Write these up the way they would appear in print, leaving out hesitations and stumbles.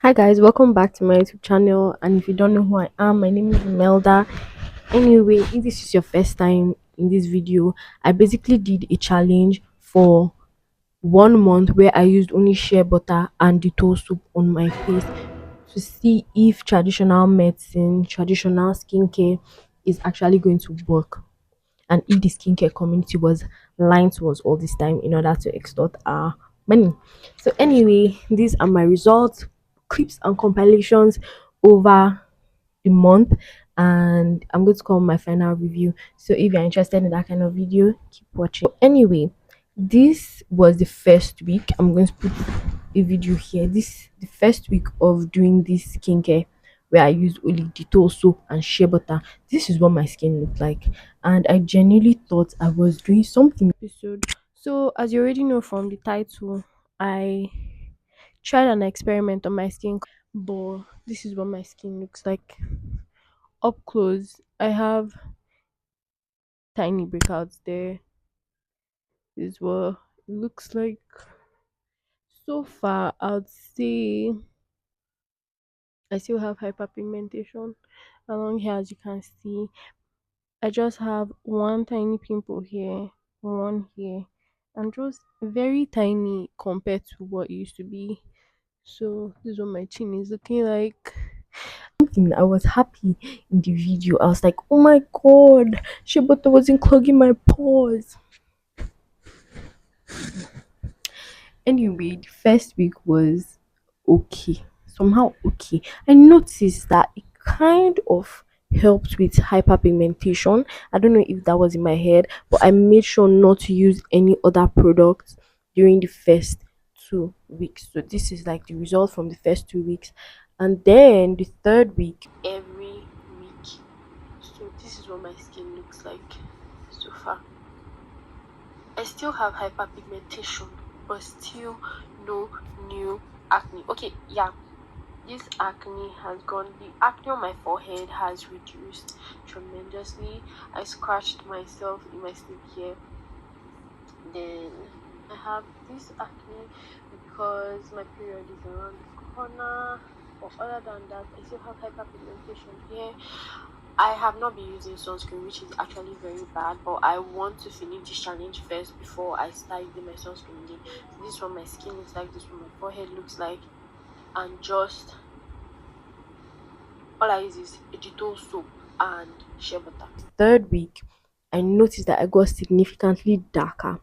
Hi guys, welcome back to my YouTube channel. And if you don't know who I am, my name is Melda. Anyway, if this is your first time in this video, I basically did a challenge for 1 month where I used only shea butter and Dettol soup on my face to see if traditional medicine, traditional skincare is actually going to work, and if the skincare community was lying to us all this time in order to extort our money. So anyway, these are my results, clips and compilations over the month, and I'm going to call my final review. So if you're interested in that kind of video, keep watching. Anyway, this was the first week. I'm going to put a video here. This the first week of doing this skincare where I used only Dettol soap and shea butter. This is what my skin looked like, and I genuinely thought I was doing something. Episode. So as you already know from the title, I tried an experiment on my skin, but this is what my skin looks like up close. I have tiny breakouts there. This is what it looks like. So far, I'd say I still have hyperpigmentation along here, as you can see. I just have one tiny pimple here, one here, and just very tiny compared to what it used to be. So this is what my chin is looking like. Something I was happy in the video. I was like, oh my god, shea butter wasn't clogging my pores. Anyway, the first week was okay, somehow okay. I noticed that it kind of helped with hyperpigmentation. I don't know if that was in my head, but I made sure not to use any other products during the first 2 weeks. So this is like the result from the first 2 weeks, and then the third week, every week. So this is what my skin looks like so far. I still have hyperpigmentation, but still no new acne. Okay, yeah, this acne has gone. The acne on my forehead has reduced tremendously. I scratched myself in my sleep here. Then I have this acne because my period is around the corner. But other than that, I still have hyperpigmentation here. I have not been using sunscreen, which is actually very bad, but I want to finish this challenge first before I start using my sunscreen again. So this is what my skin looks like, this is what my forehead looks like, and just all I use is vegetable soap and shea butter. Third week, I noticed that I got significantly darker.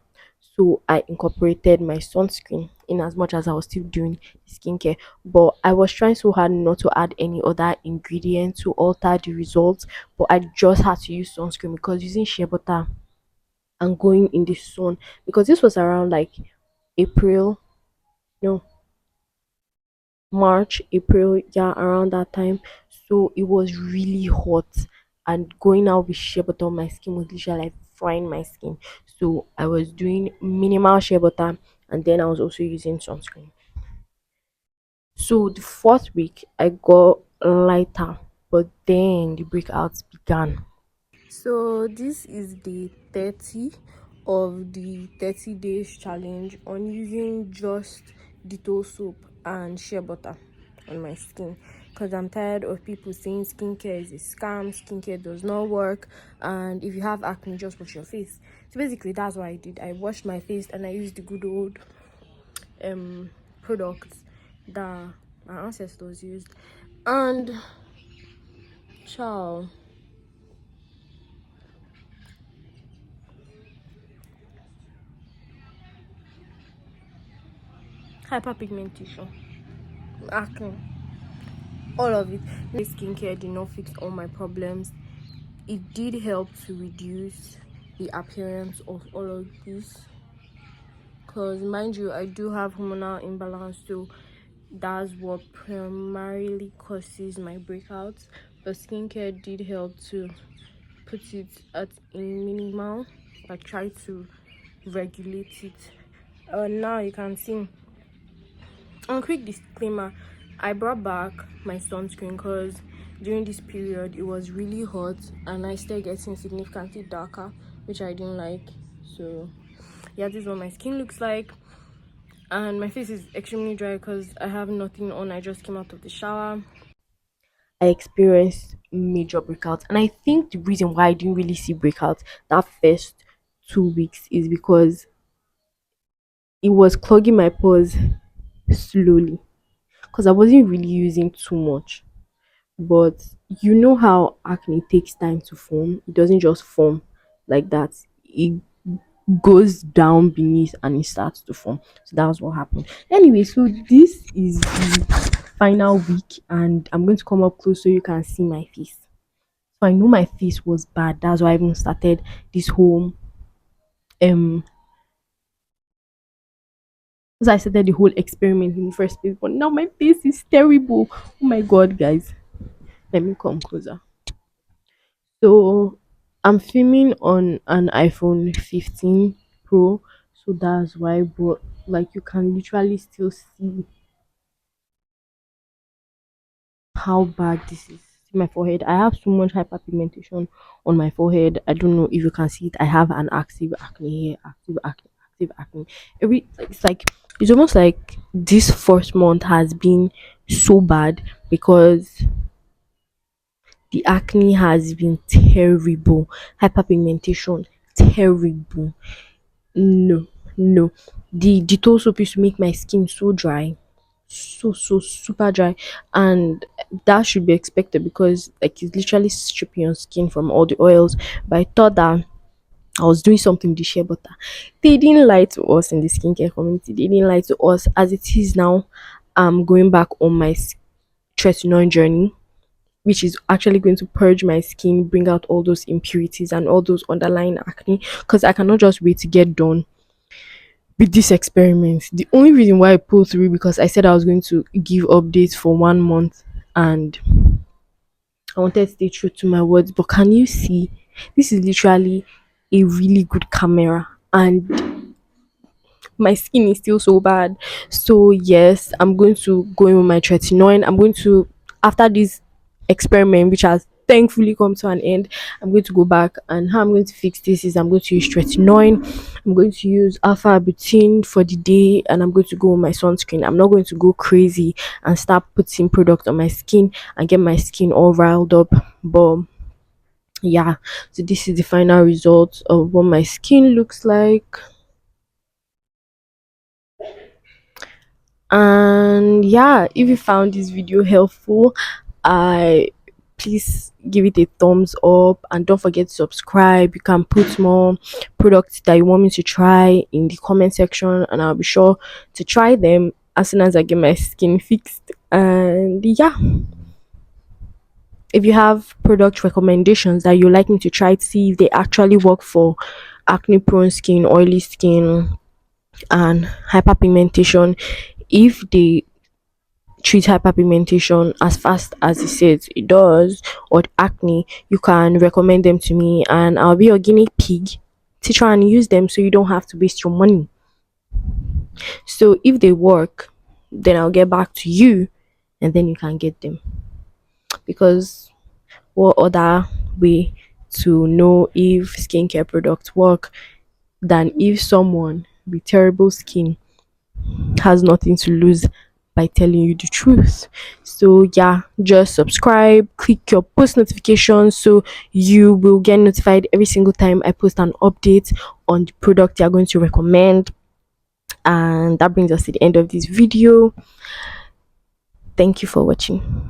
So I incorporated my sunscreen in as much as I was still doing skincare. But I was trying so hard not to add any other ingredient to alter the results. But I just had to use sunscreen because using shea butter and going in the sun, because this was around like April, no, March, April, yeah, around that time. So it was really hot, and going out with shea butter on my skin was literally like frying my skin. So I was doing minimal shea butter, and then I was also using sunscreen. So the fourth week I got lighter, but then the breakouts began. So this is day 30 of the 30 days challenge on using just Dettol soap and shea butter on my skin, because I'm tired of people saying skincare is a scam, skincare does not work, and if you have acne, just wash your face. So basically that's what I did. I washed my face and I used the good old products that my ancestors used, and ciao. Hyperpigmentation, acne, all of it. My skincare did not fix all my problems. It did help to reduce the appearance of all of this, because mind you, I do have hormonal imbalance, so that's what primarily causes my breakouts. But skincare did help to put it at a minimal. I try to regulate it. Now you can see. And quick disclaimer, I brought back my sunscreen because during this period it was really hot and I started getting significantly darker, which I didn't like. So yeah, this is what my skin looks like. and my face is extremely dry because I have nothing on. I just came out of the shower. I experienced major breakouts, and I think the reason why I didn't really see breakouts that first 2 weeks is because it was clogging my pores slowly because I wasn't really using too much. But you know how acne takes time to form, it doesn't just form like that. It goes down beneath and it starts to form. So that was what happened. Anyway, so this is the final week, and I'm going to come up close so you can see my face. So I know my face was bad. That's why I even started this whole um so I started the whole experiment in the first place. But now my face is terrible. Oh my god, guys. Let me come closer. So I'm filming on an iPhone 15 Pro, so that's why. But like you can literally still see how bad this is. See my forehead. I have so much hyperpigmentation on my forehead. I don't know if you can see it. I have an active acne here, active acne, active acne. Every it's almost like this first month has been so bad because the acne has been terrible. Hyperpigmentation, terrible. No, no. The Dettol soap used to make my skin so dry, so super dry, and that should be expected because like it's literally stripping your skin from all the oils. But I thought that I was doing something with the shea butter. They didn't lie to us in the skincare community. They didn't lie to us. As it is now, I'm going back on my tretinoin journey, which is actually going to purge my skin, bring out all those impurities and all those underlying acne. Because I cannot just wait to get done with this experiment. The only reason why I pulled through because I said I was going to give updates for 1 month, and I wanted to stay true to my words. But can you see? This is literally a really good camera, and my skin is still so bad. So yes, I'm going to go in with my tretinoin. I'm going to, after this experiment, which has thankfully come to an end, I'm going to go back, and how I'm going to fix this is I'm going to use tretinoin. I'm going to use alpha butene for the day, and I'm going to go with my sunscreen. I'm not going to go crazy and start putting product on my skin and get my skin all riled up. But yeah, so this is the final result of what my skin looks like. And yeah, if you found this video helpful, I please give it a thumbs up, and don't forget to subscribe. You can put more products that you want me to try in the comment section, and I'll be sure to try them as soon as I get my skin fixed. And yeah, if you have product recommendations that you like me to try to see if they actually work for acne prone skin, oily skin, and hyperpigmentation, if they treat hyperpigmentation as fast as it says it does, or acne, you can recommend them to me, and I'll be your guinea pig to try and use them so you don't have to waste your money. So if they work, then I'll get back to you, and then you can get them. Because what other way to know if skincare products work than if someone with terrible skin has nothing to lose by telling you the truth. So yeah, just subscribe, click your post notifications so you will get notified every single time I post an update on the product they are going to recommend. And that brings us to the end of this video. Thank you for watching.